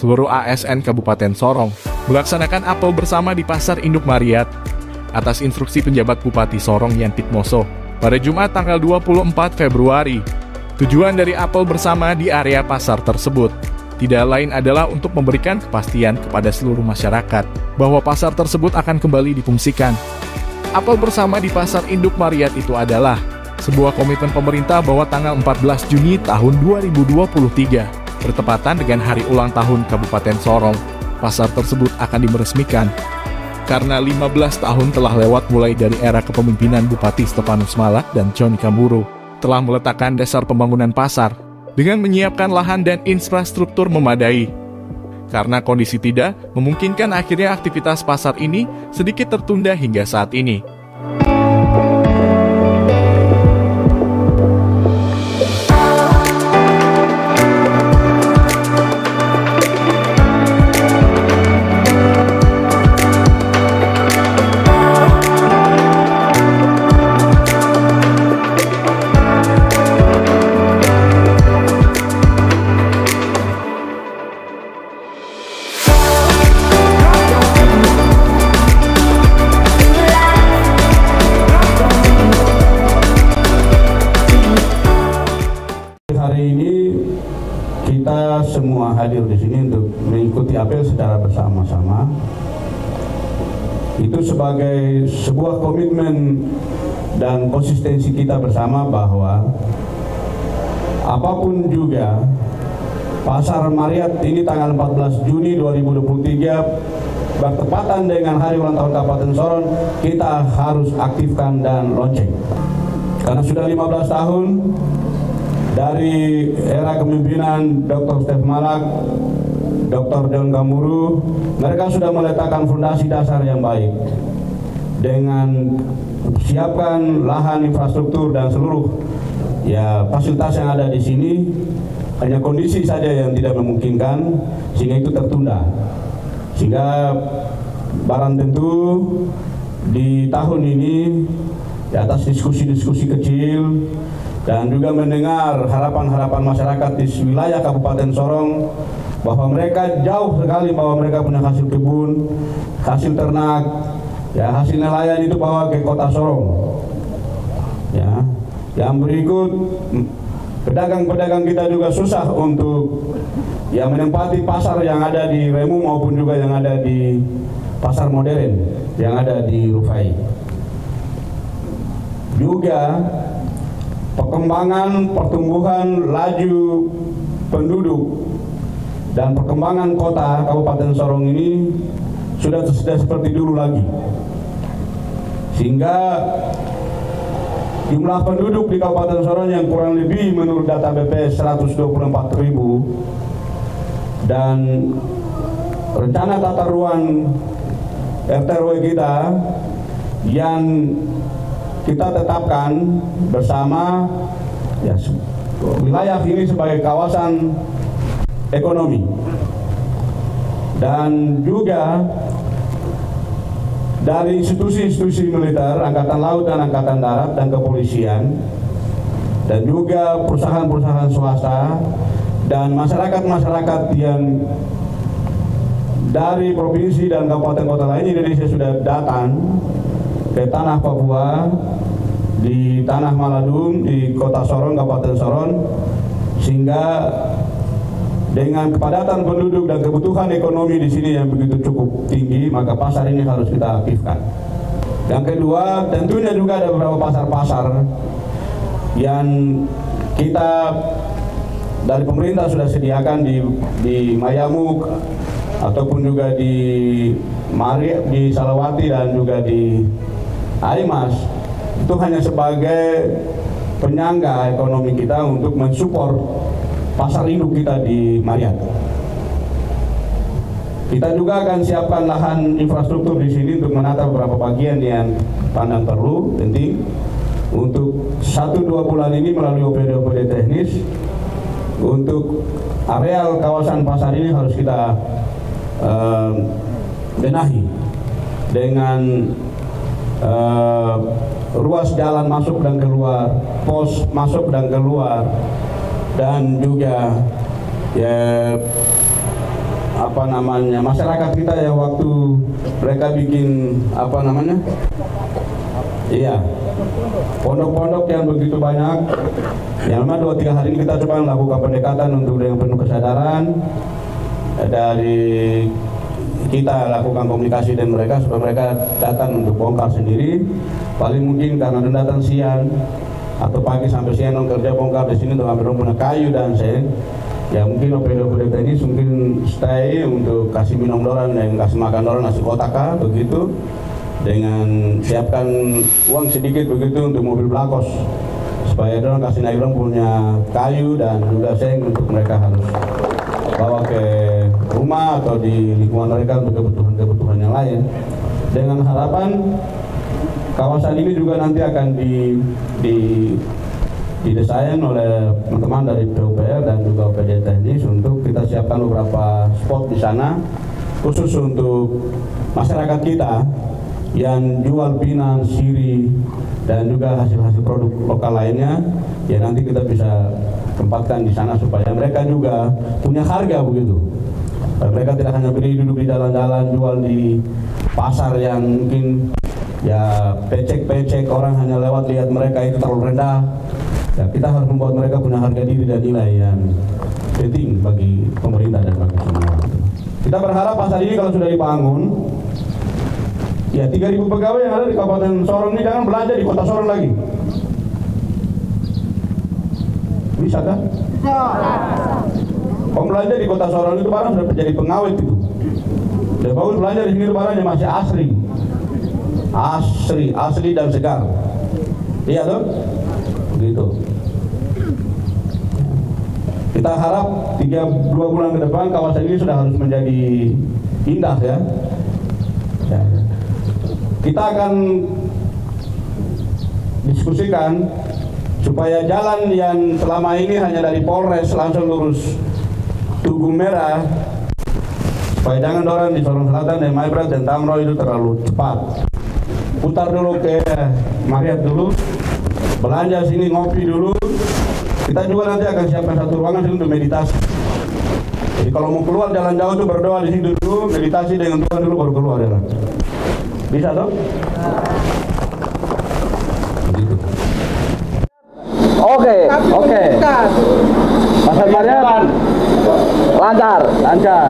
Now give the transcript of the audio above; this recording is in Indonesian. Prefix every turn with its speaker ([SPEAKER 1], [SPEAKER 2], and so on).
[SPEAKER 1] seluruh ASN Kabupaten Sorong melaksanakan apel bersama di Pasar Induk Mariat atas instruksi penjabat Bupati Sorong Yantikmoso pada Jumat tanggal 24 Februari. Tujuan dari apel bersama di area pasar tersebut tidak lain adalah untuk memberikan kepastian kepada seluruh masyarakat bahwa pasar tersebut akan kembali difungsikan. Apel bersama di Pasar Induk Mariat itu adalah sebuah komitmen pemerintah bahwa tanggal 14 Juni tahun 2023 bertepatan dengan hari ulang tahun Kabupaten Sorong, pasar tersebut akan diresmikan. Karena 15 tahun telah lewat mulai dari era kepemimpinan Bupati Stefanus Malak dan Johnny Kamburu telah meletakkan dasar pembangunan pasar dengan menyiapkan lahan dan infrastruktur memadai. Karena kondisi tidak memungkinkan, akhirnya aktivitas pasar ini sedikit tertunda hingga saat ini.
[SPEAKER 2] Hari ini kita semua hadir di sini untuk mengikuti apel secara bersama-sama. Itu sebagai sebuah komitmen dan konsistensi kita bersama bahwa apapun juga Pasar Mariat ini tanggal 14 Juni 2023 bertepatan dengan hari ulang tahun Kabupaten Sorong, kita harus aktifkan dan launching. Karena sudah 15 tahun dari era kepemimpinan Dr. Stef Malak, Dr. John Kamburu, mereka sudah meletakkan fondasi dasar yang baik dengan siapkan lahan, infrastruktur dan seluruh fasilitas yang ada di sini. Hanya kondisi saja yang tidak memungkinkan sehingga itu tertunda. Sehingga barang tentu di tahun ini di atas diskusi-diskusi kecil dan juga mendengar harapan-harapan masyarakat di wilayah Kabupaten Sorong bahwa mereka jauh sekali, bahwa mereka punya hasil kebun, hasil ternak, hasil nelayan itu bawa ke kota Sorong. Yang berikut, pedagang-pedagang kita juga susah untuk menempati pasar yang ada di Remu maupun juga yang ada di pasar modern yang ada di Rufai. Juga perkembangan pertumbuhan laju penduduk dan perkembangan kota Kabupaten Sorong ini sudah seperti dulu lagi, sehingga jumlah penduduk di Kabupaten Sorong yang kurang lebih menurut data BPS 124.000 dan rencana tata ruang RT/RW kita yang kita tetapkan bersama wilayah ini sebagai kawasan ekonomi, dan juga dari institusi-institusi militer, Angkatan Laut dan Angkatan Darat dan kepolisian, dan juga perusahaan-perusahaan swasta dan masyarakat-masyarakat yang dari provinsi dan kabupaten kota lain Indonesia sudah datang ke tanah Papua, di tanah Maladung, di kota Sorong, Kabupaten Sorong, sehingga dengan kepadatan penduduk dan kebutuhan ekonomi di sini yang begitu cukup tinggi, maka pasar ini harus kita aktifkan. Yang kedua, tentunya juga ada beberapa pasar-pasar yang kita dari pemerintah sudah sediakan di Mayamuk ataupun juga di Mariat, di Salawati dan juga di Aimas. Itu hanya sebagai penyangga ekonomi kita untuk mensupport pasar induk kita di Mariat. Kita juga akan siapkan lahan infrastruktur di sini untuk menata beberapa bagian yang pandang perlu, penting. Untuk 1-2 bulan ini melalui OPD teknis, untuk areal kawasan pasar ini harus kita benahi dengan ruas jalan masuk dan keluar, pos masuk dan keluar, dan juga masyarakat kita yang waktu mereka bikin pondok-pondok yang begitu banyak. Yang memang 2-3 hari ini kita coba melakukan pendekatan untuk dengan penuh kesadaran dari kita lakukan komunikasi dengan mereka supaya mereka datang untuk bongkar sendiri. Paling mungkin karena datang siang atau pagi sampai siang kerja bongkar di sini untuk ambil punya kayu dan seng. Ya mungkin OPD teknis mungkin stay untuk kasih minum dorang dan kasih makan dorang nasi kotak begitu, dengan siapkan uang sedikit begitu untuk mobil belakos supaya dorang kasih naik dorang punya kayu dan juga seng untuk mereka harus bawa ke rumah atau di lingkungan mereka untuk kebutuhan yang lain, dengan harapan kawasan ini juga nanti akan didesain oleh teman-teman dari PUPR dan juga OPD teknis untuk kita siapkan beberapa spot di sana khusus untuk masyarakat kita yang jual pinang, sirih dan juga hasil-hasil produk lokal lainnya. Ya nanti kita bisa tempatkan di sana supaya mereka juga punya harga begitu. Mereka tidak hanya beli duduk di jalan-jalan, jual di pasar yang mungkin ya pecek-pecek, orang hanya lewat lihat mereka itu terlalu rendah. Ya, kita harus membuat mereka punya harga diri dan nilai yang penting bagi pemerintah dan bagi semua. Kita berharap pasar ini kalau sudah dibangun, ya 3.000 pegawai yang ada di Kabupaten Sorong ini jangan belanja di Kota Sorong lagi. Bisa kan? Kalau belanja di Kota Sorong itu barang sudah menjadi pengawet itu. Sudah bagus belanja di sini barangnya masih asli dan segar. Iya tuh? Begitu. Kita harap 2 bulan ke depan kawasan ini sudah harus menjadi indah ya. Kita akan diskusikan supaya jalan yang selama ini hanya dari Polres langsung lurus Tugu Merah, supaya jangan orang di Sorong Selatan dan Maibrat dan Tamro itu terlalu cepat. Putar dulu ke Mariat dulu, belanja sini, ngopi dulu. Kita juga nanti akan siapkan satu ruangan sini untuk meditasi. Jadi kalau mau keluar jalan jauh tuh berdoa di sini dulu, meditasi dengan Tuhan dulu baru keluar ya. Bisa toh? Begitu.
[SPEAKER 3] Oke. Pasar Mariat lancar.